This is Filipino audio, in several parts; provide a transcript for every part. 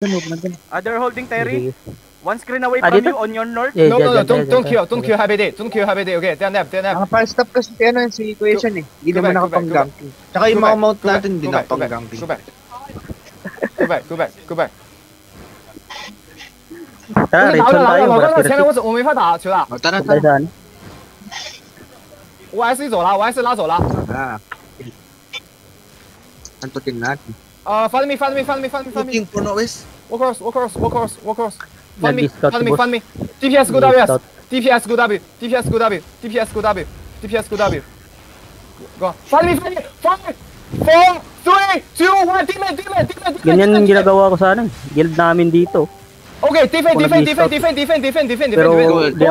They're holding Terry. One screen away from you on your north. No, don't kill Habede. Don't kill Habede. Okay, stand up. Nakapa-stop kasi si Kuya Sean eh. Hindi naman nakapang-ganking. Tsaka yung mga mount natin hindi nakapang-ganking. Go back. 打雷村打我刚刚前面我没法打球了。Tara. 我 S 走了，我 S 拉走了。Antutin natin. Follow me. Looking for no west. Walk cross. Fund me. DPS go WS. DPS go W. Go. Fund me. 4, 3, 2, 1. Teammate. Ganyan yung ginagawa ko sa ano, guild namin dito. Okay, defend. Pero di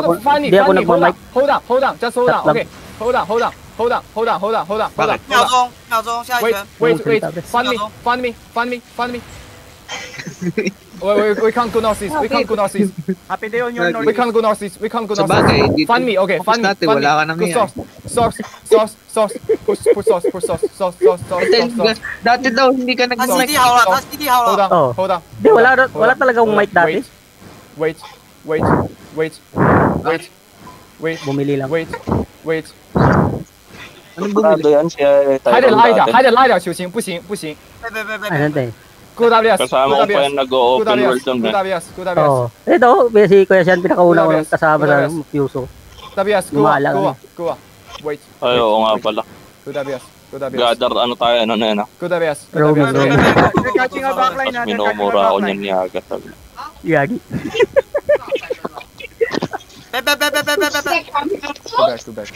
ako nagmamic. Hold on. Just hold on. Okay. Hold on. 秒钟，下一圈。Wait. Fund me. We can't go northeast. Happy day on your north. We can't go northeast. Sabagay, dito. Fund me. Okay, fund me. Wala ka nang Go yan. source. Push source. Dati daw hindi ka 他 nag-mic. CD 好了，他 CD 好了。 Hold on. Di, wala talagang mic dati. Wait. Bumili lang. Wait. Anong bumili? Hide light 球星不行。别， Ano tayo? Go WS. Kasama ko pa yung nag-o-open world doon. Go WS. Oo. Ito, si Kuya Sean, pinakauna ko kasama sa Fuso. WS, go. Wait. Ay, oo nga pala. Go WS. Gather, ano tayo, ano na yun ah. Go WS. They're catching our backline. Tapos minumura ako niyan ni Agat. Yagi. Go back.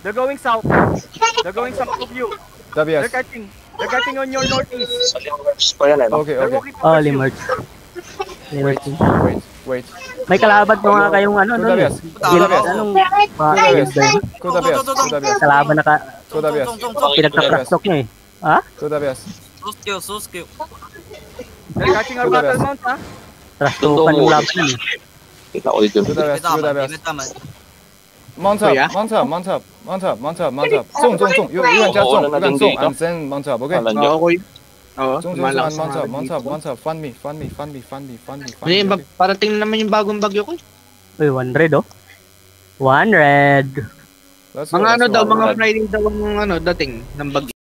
They're going south. Of you. WS. They're catching on your northeast. Okay. They're walking Oh, towards you. Limert. Wait. May kalaban pa nga kayong ano, Go no? WS. Anong mga guild ba yun? Go WS. Kalaban na ka, Go WS. pinagka-crack nyo eh. Ha? Go WS. So skill. They're catching our battle mount, ha? Trash talkan yung laban yun eh. Kita ko dito. Go WS. 别大门。 Mount up. 有人加重 and then mount up. Okay. Alam nyo. Okay. Oo. 中 malakas mount up. Fund me. Parating na naman yung bagong bagyo ko. Uy, 100 oh. 100. Let's go, Mga ano let's daw, go. mga Friday daw ang dating ng bagyo.